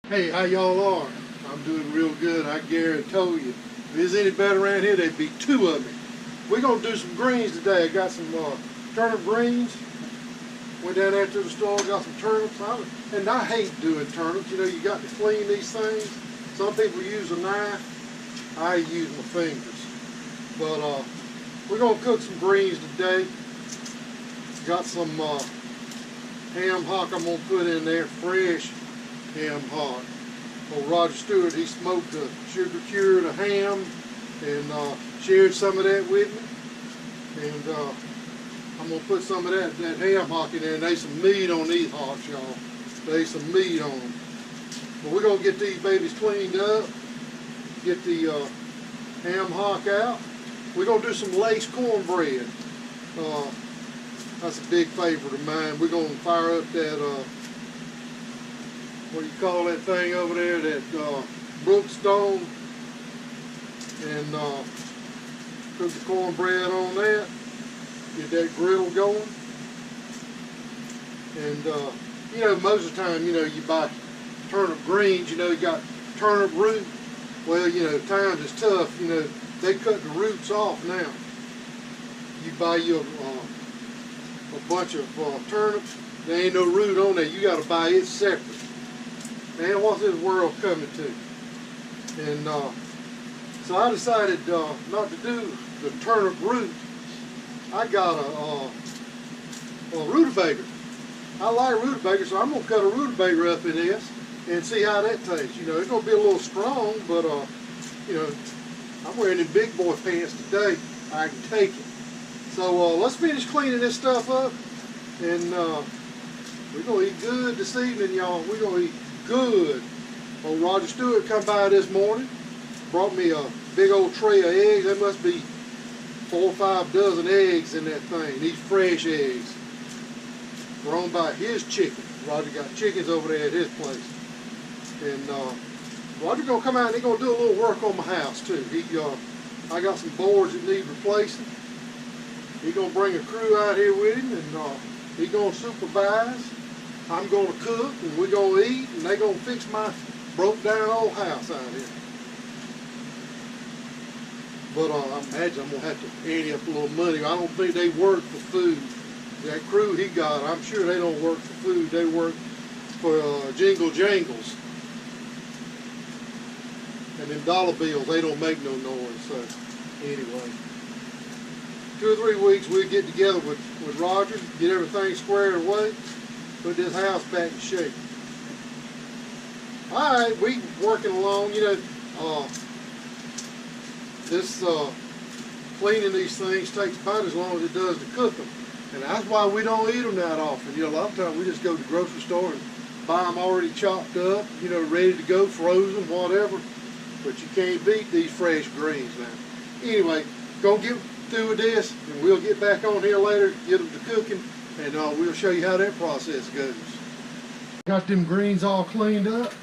Hey, how y'all are? I'm doing real good. I guarantee you. If there's any better around here, there'd be two of me. We're going to do some greens today. I got some turnip greens. Went down there to the store, got some turnips. And I hate doing turnips. You know, you got to clean these things. Some people use a knife. I use my fingers. But we're going to cook some greens today. Got some ham hock I'm going to put in there, fresh ham hock. Old Roger Stewart, he smoked a sugar cured a ham and shared some of that with me. And I'm going to put some of that ham hock in there, and there's some meat on these hocks, y'all. There's some meat on them. But we're going to get these babies cleaned up, get the ham hock out. We're going to do some lace cornbread. That's a big favorite of mine. We're going to fire up that, what do you call that thing over there, that brookstone, and cook the cornbread on that, get that griddle going. And, you know, most of the time, you know, you buy turnip greens, you know, you got turnip root. Well, you know, times is tough, you know, they cut the roots off now. You buy you a bunch of turnips, there ain't no root on there, you got to buy it separate. Man, what's this world coming to? And so I decided not to do the turnip root. I got a rutabaga. I like rutabaga, so I'm going to cut a rutabaga up in this and see how that tastes. You know, it's going to be a little strong, but, you know, I'm wearing the big boy pants today. I can take it. So let's finish cleaning this stuff up, and we're going to eat good this evening, y'all. We're going to eat good. Old Roger Stewart come by this morning, brought me a big old tray of eggs. There must be 4 or 5 dozen eggs in that thing. These fresh eggs, grown by his chicken. Roger got chickens over there at his place, and Roger gonna come out and he's gonna do a little work on my house too. I got some boards that need replacing. He's gonna bring a crew out here with him, and he's gonna supervise. I'm going to cook, and we're going to eat, and they're going to fix my broke down old house out here. But I imagine I'm going to have to ante up a little money. I don't think they work for food. That crew he got, I'm sure they don't work for food. They work for jingle jangles. And them dollar bills, they don't make no noise. So anyway, 2 or 3 weeks we'll get together with Roger, get everything squared away. Put this house back in shape. Alright, we working along, you know, this cleaning these things takes about as long as it does to cook them. And that's why we don't eat them that often. You know, a lot of times we just go to the grocery store and buy them already chopped up, you know, ready to go, frozen, whatever. But you can't beat these fresh greens now. Anyway, go get through with this, and we'll get back on here later, get them to cooking. And we'll show you how that process goes. Got them greens all cleaned up.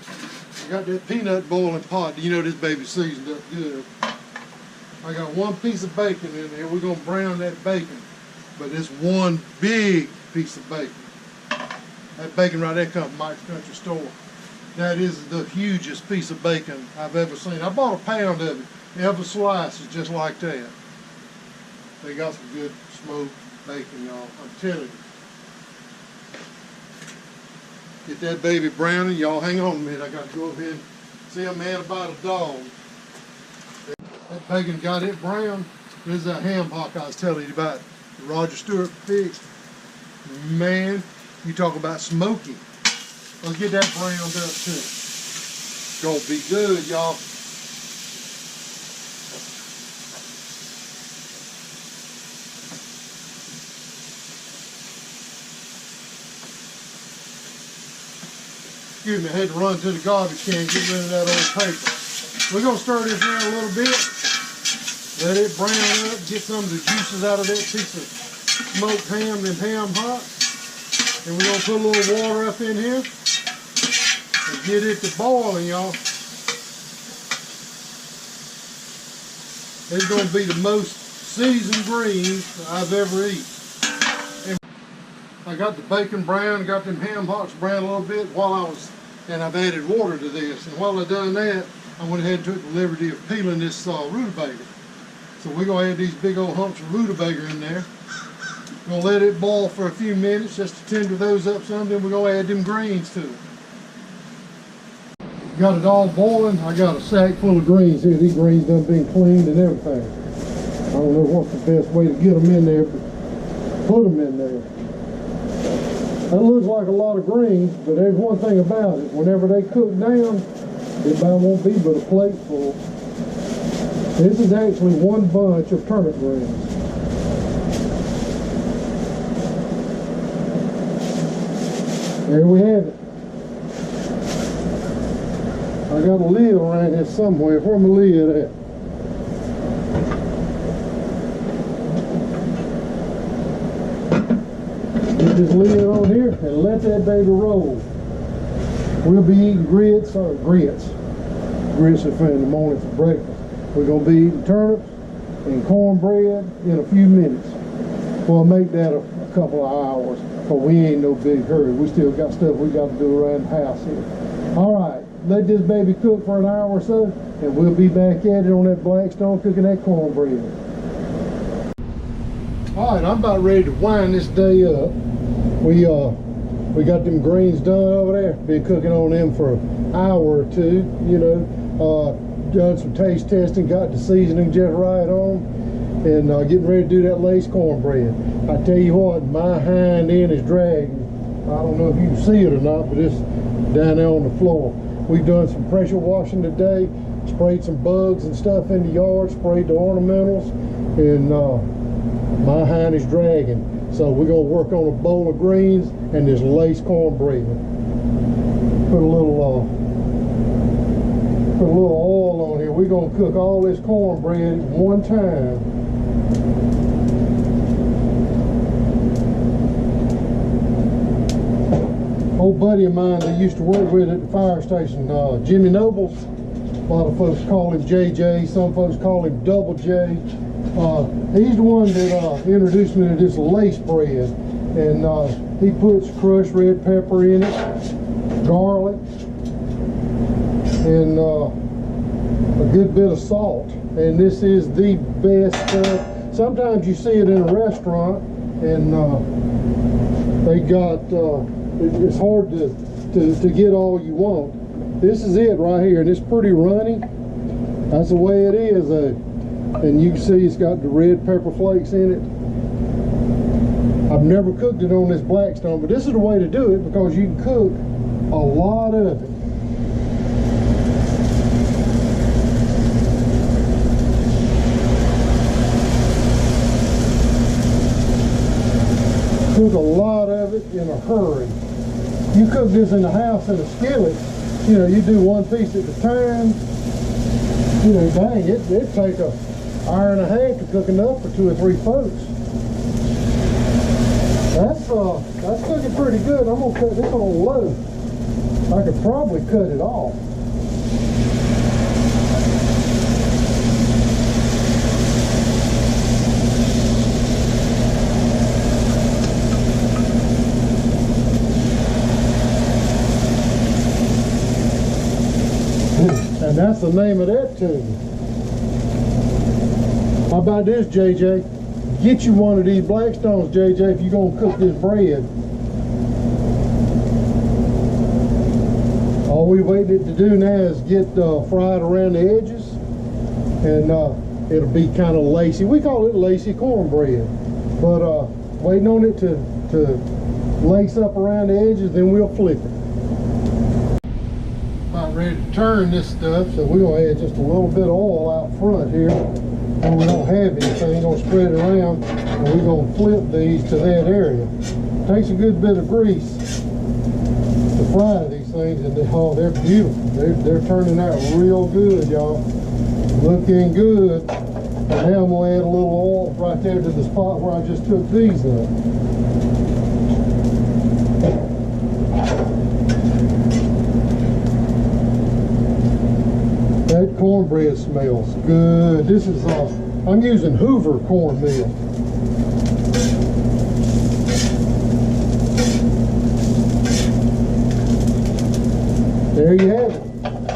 I got that peanut boiling pot. You know this baby seasoned up good. I got 1 piece of bacon in there. We're going to brown that bacon. But it's 1 big piece of bacon. That bacon right there comes from Mike's Country Store. That is the hugest piece of bacon I've ever seen. I bought a pound of it. Every slice is just like that. They got some good smoked bacon, y'all. I'm telling you. Get that baby browning. Y'all hang on a minute. I got to go over here and see a man about a dog. That bacon got it brown. This is that ham hock I was telling you about. Roger Stewart fixed. Man, you talk about smoky. Let's get that browned up too. It's gonna be good, y'all. Excuse me, I had to run to the garbage can and get rid of that old paper. We're going to stir this around a little bit. Let it brown up, get some of the juices out of that piece of smoked ham and ham hot. And we're going to put a little water up in here and get it to boiling, y'all. It's going to be the most seasoned greens I've ever eaten. I got the bacon brown, got them ham hocks brown a little bit. While I was and I've added water to this. And while I've done that, I went ahead and took the liberty of peeling this rutabaga. So we're going to add these big old humps of rutabaga in there. We're going to let it boil for a few minutes just to tender those up some, then we're going to add them greens to it. Got it all boiling. I got a sack full of greens here. These greens done been cleaned and everything. I don't know what's the best way to get them in there, but put them in there. That looks like a lot of greens, but there's one thing about it. Whenever they cook down, it about won't be but a plate full. This is actually one bunch of turnip greens. There we have it. I got a lid around here somewhere. Where's my lid at? Get this lid on here and let that baby roll. We'll be eating grits are for in the morning for breakfast. We're going to be eating turnips and cornbread in a few minutes. We'll make that a couple of hours, but we ain't no big hurry. We still got stuff we got to do around the house here. All right, let this baby cook for an hour or so, and we'll be back at it on that black stone cooking that cornbread. All right, I'm about ready to wind this day up. We got them greens done over there. Been cooking on them for an hour or two, you know. Done some taste testing, got the seasoning just right on, and getting ready to do that lace cornbread. I tell you what, my hind end is dragging. I don't know if you can see it or not, but it's down there on the floor. We've done some pressure washing today, sprayed some bugs and stuff in the yard, sprayed the ornamentals, and my hind is dragging. So we're gonna work on a bowl of greens and this lace cornbread. Put a little oil on here. We're gonna cook all this cornbread at one time. Old buddy of mine that used to work with at the fire station, Jimmy Nobles. A lot of folks call him JJ, some folks call him Double J. He's the one that introduced me to this lace bread, and he puts crushed red pepper in it, garlic, and a good bit of salt. And this is the best stuff. Sometimes you see it in a restaurant, and they got it's hard to get all you want. This is it right here, and it's pretty runny. That's the way it is. And you can see it's got the red pepper flakes in it. I've never cooked it on this Blackstone, but this is the way to do it because you can cook a lot of it. Cook a lot of it in a hurry. You cook this in the house in a skillet, you know, you do one piece at a time. You know, dang, it'd take an hour and a half to cook enough for 2 or 3 folks. That's cooking pretty good. I'm gonna cut this on low. I could probably cut it off. And that's the name of that tune. How about this, JJ? Get you one of these Blackstones, JJ, if you're gonna cook this bread. All we waited to do now is get fried around the edges, and it'll be kind of lacy. We call it lacy cornbread, but waiting on it to lace up around the edges, then we'll flip it. About ready to turn this stuff, so we're gonna add just a little bit of oil out front here. And we don't have anything, we're going to spread it around, and we're going to flip these to that area. Takes a good bit of grease to fry these things, and they're beautiful. They're turning out real good, y'all. Looking good. And now I'm going to add a little oil right there to the spot where I just took these up. That cornbread smells good. This is I'm using Hoover cornmeal. There you have it.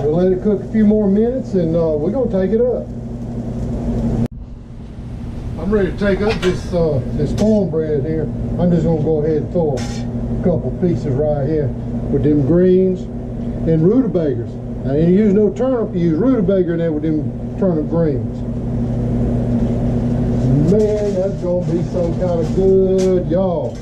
We'll let it cook a few more minutes and we're gonna take it up. I'm ready to take up this cornbread here. I'm just gonna go ahead and throw a couple pieces right here with them greens and rutabagas. Now you use no turnip, you use rutabaga in there with them turnip greens. Man, that's gonna be some kind of good, y'all.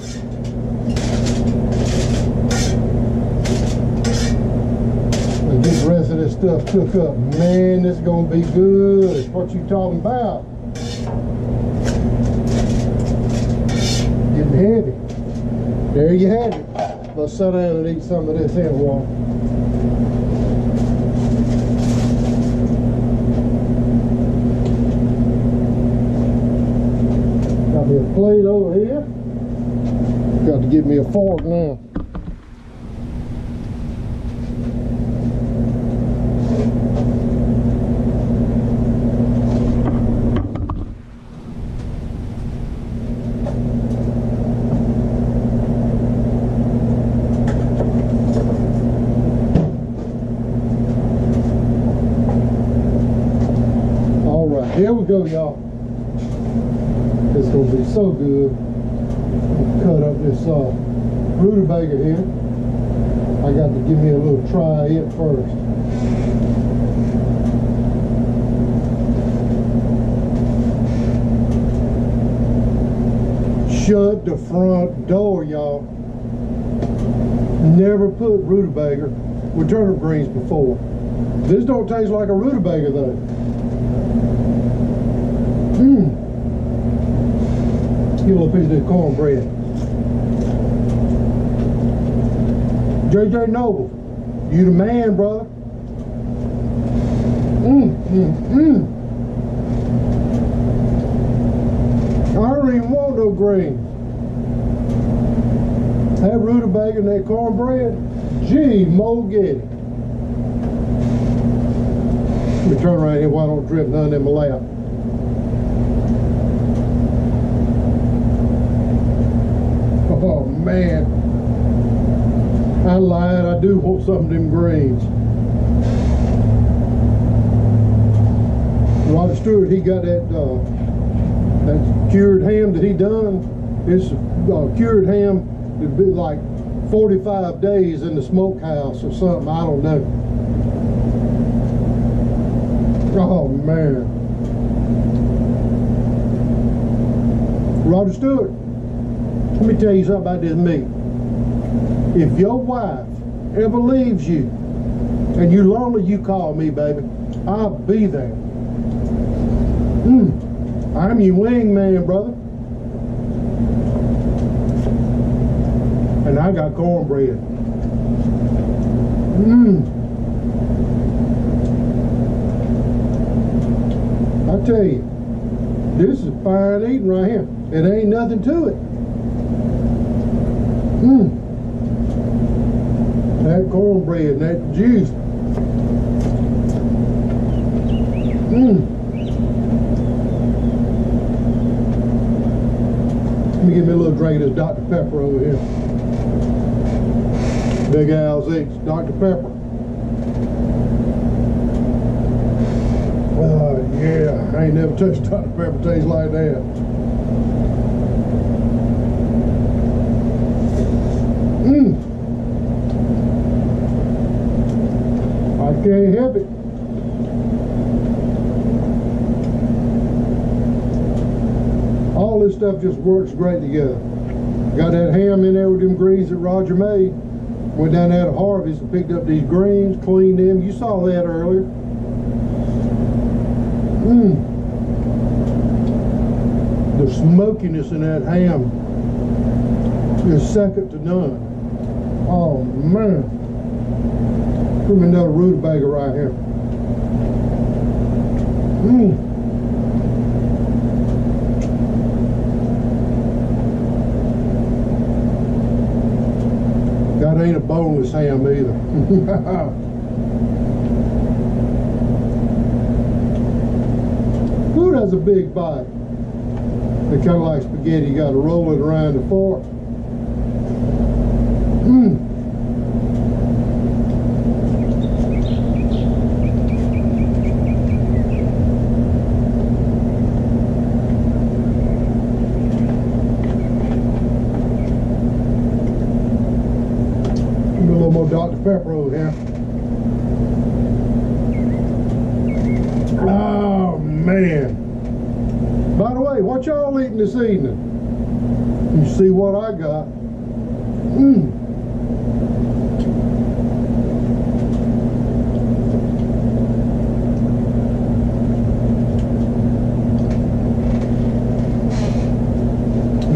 And get the rest of this stuff cook up. Man, this is gonna be good. What you talking about? Getting heavy. There you have it. Let's sit down and eat some of this here, Walt. Got me a plate over here. Got to get me a fork now. Here we go, y'all. It's gonna be so good. Cut up this rutabaga here. I got to give me a little try it first. Shut the front door, y'all. Never put rutabaga with turnip greens before. This don't taste like a rutabaga though. Get a little piece of this cornbread. JJ Noble, you the man, brother. I don't even want no greens. That rutabaga and that cornbread, gee, Mo get it. Let me turn around here while I don't drip none in my lap. Oh man, I lied. I do want some of them greens. Roger Stewart, he got that cured ham that he done. It's cured ham. It'd be like 45 days in the smokehouse or something. I don't know. Oh man, Roger Stewart. Let me tell you something about this meat. If your wife ever leaves you and you're lonely, you call me, baby. I'll be there. I'm your wingman, brother. And I got cornbread. I tell you, this is fine eating right here. It ain't nothing to it. That cornbread and that juice. Let me give me a little drink of this Dr. Pepper over here. Big Al's Eats, Dr. Pepper. Yeah, I ain't never touched Dr. Pepper taste like that. I can't help it. All this stuff just works great together. Got that ham in there with them greens that Roger made. Went down there to Harvey's and picked up these greens, cleaned them. You saw that earlier. The smokiness in that ham is second to none. Oh man. Put me another rutabaga right here. That ain't a boneless ham either. Ooh, that's a big bite. They're kind of like spaghetti. You got to roll it around the fork. pepper over here. Oh man. By the way, what y'all eating this evening? You see what I got.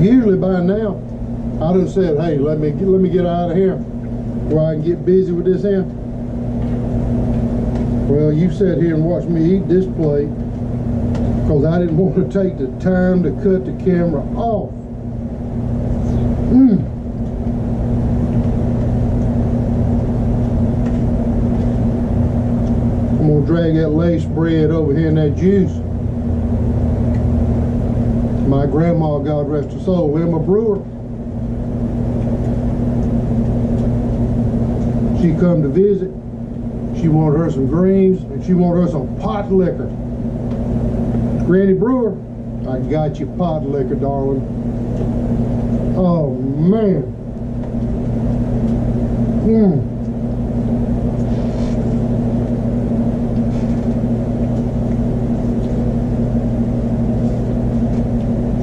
Usually by now, I done said, hey, let me get out of here where I can get busy with this here. Well, you sat here and watched me eat this plate because I didn't want to take the time to cut the camera off. I'm gonna drag that lace bread over here in that juice. My grandma, God rest her soul, Wilma Brewer, she come to visit. She wanted her some greens and she wanted her some pot liquor. Granny Brewer, I got you pot liquor, darling. Oh man.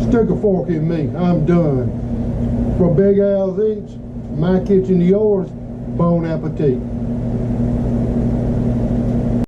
Stick a fork in me. I'm done. For Big Al's Eats, my kitchen to yours, bon appetit.